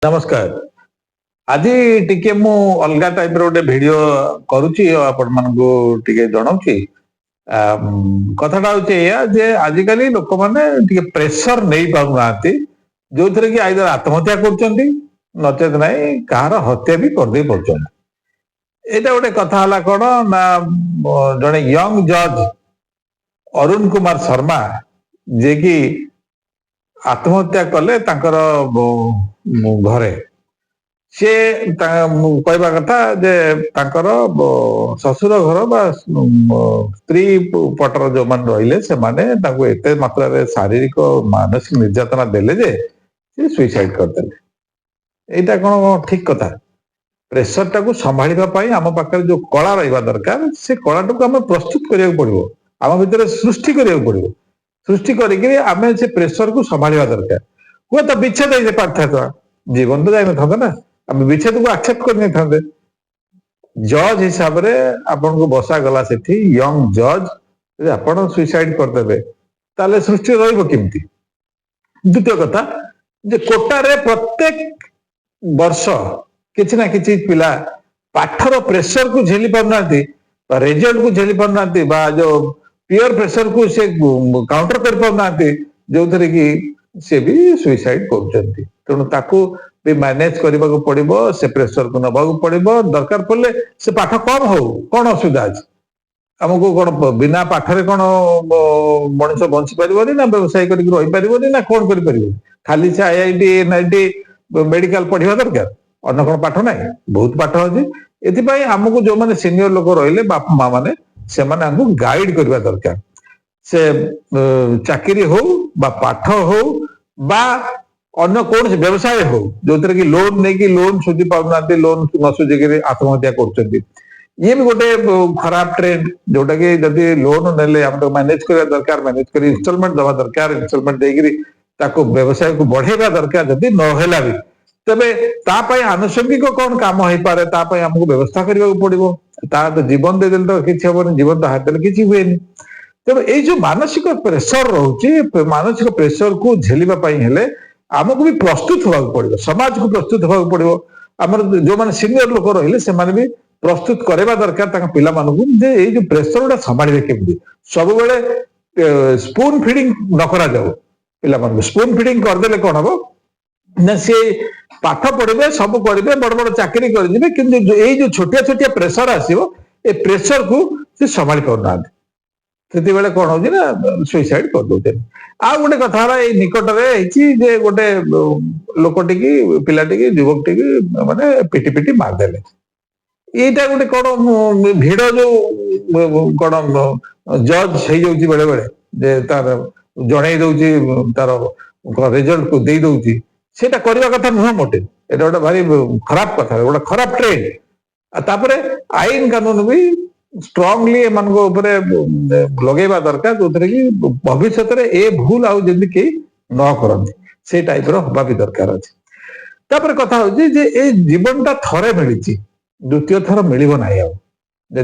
नमस्कार। आज टिके मु अलगा टाइप रो वीडियो करूची आपण मानकु टिके जणाउची। कथाटा होचे या जे आजिकली लोक माने टिके प्रेशर नहीं पाउ नाती जो थरे कि आइदर आत्महत्या करचंती नचेत नाही कहार हत्या भी कर दे पड़चंती। एटा गोटे कथा हला कोन ना जने यंग जज अरुण कुमार शर्मा जे कि आत्महत्या कले तांकर घरे से कहवा कथा जे तांकर ससुर घर बा स्त्री पटर जो मान रहिले से माने तांको एते मात्रा रे शारीरिक मानसिक निर्यातना देले जे से सुइसाइड करदेले। एटा कोन ठीक कथा? प्रेशर टाको संभाळिबा पई हम पाखरे जो कला रहइबा दरकार से कला टाको हम प्रस्तुत करिया पड़िबो। हम भितर सृष्टि करिया पड़िबो। सृष्टि करिके आमे से प्रेशर को संभाळिबा दरकार। हुए तो विच्छेद होई पारथा जीवन तो जाई न था ना हम विच्छेद को एक्सेप्ट करने था। जज हिसाब रे आपन को बसा गला सेठी यंग जज आपन सुइसाइड कर देबे ताले सृष्टि रहइबो किमती। द्वितीय कथा जे कोटा रे प्रत्येक वर्ष किछि ना किछि पिला पाठर प्रेशर को झेली पारनाती बा रिजल्ट को झेली पारनाती बा जो पियर प्रेशर को से काउंटर कर पारनाती जो थरे कि से भी सुइसाइड करचंती। तेणु ताकू भी मैनेज करबा को पड़िबो से प्रेशर को नबा को पड़िबो दरकार पड़ले से पाठ कम हो कोन असुविधा अछि हमको कोन बिना पाठरे कोन मनुष्य बंची परिबोनी ना व्यवसाय करि रहि परिबोनी ना कोन करि परिबो खाली से आईआईटी एनआईटी मेडिकल पढ़िबा दरकार अन्न कोन पाठ नाही बहुत पाठ अछि। एथि पई हमको जो माने सीनियर लोक रहिले बाप मां माने से माने हमको गाइड करबा दरकार। से चाकरी हो बा पाठ हो बा अन्य कौन से व्यवसाय हो जो तरह की लोन नहीं कि लोन सुझी पाना लोन न सुझी आत्महत्या कर ये भी गोटे खराब ट्रेंड जोटा कि जदि लोन नेले हम तो मैनेज करबा दरकार मैनेज कर इंस्टॉलमेंट दवा दरकार इंस्टॉलमेंट देकरी ताको व्यवसाय को बढ़ेबा दरकार जदि न होला भी तबे ता पई आनुषंगिक कौन काम होई पारे ता पई हमको व्यवस्था करबा को पड़िबो। ता तो जीवन दे देल तो किछि होबनी जीवन तो हाथ देल किछि हुएनी। तेणु ये जो मानसिक प्रेशर रोचे मानसिक प्रेशर को झेलिबा पई हेले आमको भी प्रस्तुत होगा पड़ो समाज को प्रस्तुत होगा पड़ो आम जो मैंने सीनियर लोक रही से भी प्रस्तुत करवा दरकार पिला मानू जे ये जो प्रेशर गुड़ा संभाले केमती सब बेले स्पून फीडिंग न करा जाओ पिला मानू स्पून फीडिंग करदेले कौन हम ना सी पाठ पढ़े सब करेंगे बड़ बड़ चाकरी करेंगे कि जो छोटिया छोटिया प्रेशर आसो ए प्रेशर को सी संभाली पाना से बेले कौन होची ना सुइसाइड कर दो। आ गोटे कथा निकट में गोटे लोकटी की पिलाटी की युवकटी की माने पिटी पिटी मारदेले यहीटा गोटे कौन भिड़ जो कौन जज हो जाऊँगी बेले बेले जे तार जड़े दौची तार रिजल्ट को दे दौची सेटा करबा कथा नुह मोटे एटा गोटे भारी खराब कथा गोटे खराब ट्रेंड। तापरे आईन कानून भी स्ट्रांगली लगेवा दरकार जो कि भविष्य में ए भूल आउ जल्दी के न करती से टाइप हवा भी दरकार अच्छे। तापर कथा होची जे ए जीवनटा थरे मिली द्वितीय थर मिलिबो नाही आउ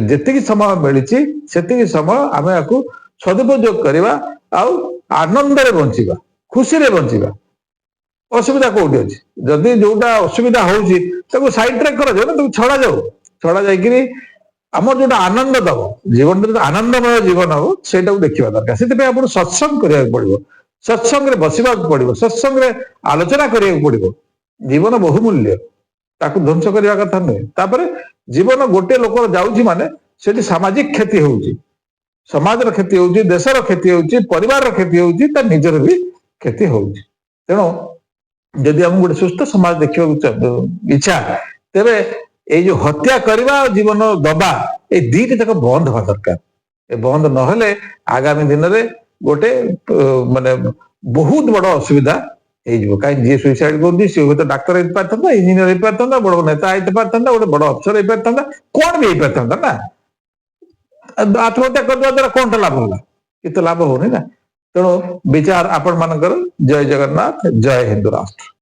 जेतिकी समय मिली सेतिकी समय आमे आकु सदुपयोग करबा आउ आनंद रे बंचिबा खुशी रे बंचिबा। असुविधा कोठी अछि जदि जोटा असुविधा होउची ताको साइड ट्रैक करा जाओ ना छड़ा जाओ छड़ा जाइकरी आम जो आनंद दब जीवन आनंदमय जीवन हम से देखा दरकार से आप सत्संग करा पड़ो सत्संग बसवा पड़ो सत्संग आलोचना करा पड़ो जीवन बहुमूल्य ताकू ध्वंस करने कथा नुहे। तापर जीवन गोटे लोक जाऊँगी माने से सामाजिक क्षति होउची समाज क्षति होउची देशर क्षति होउची परिवार क्षति होउची ता निजर भी क्षति होउची। तेणु जदि हम गोटे सुस्थ समाज देखा इच्छा तेरे ये जो हत्या करवा जीवन दबा ये दीटी तक बंद हवा दरकार। ये बंद नहले आगामी दिन में गोटे माने बहुत बड़ असुविधा हो कहीं जी सुइसाइड कर सी हूँ डाक्तर हो पारता इंजीनियर हो पारता बड़ नेता हो पारता गोटे बड़ अफसर हो पारता कौन भी हो पारता ना आत्महत्या करने द्वारा कौन लाभ होला कि तो लाभ होनी ना। तेणु विचार आपण मानकर जय जगन्नाथ जय हिंदू राष्ट्र।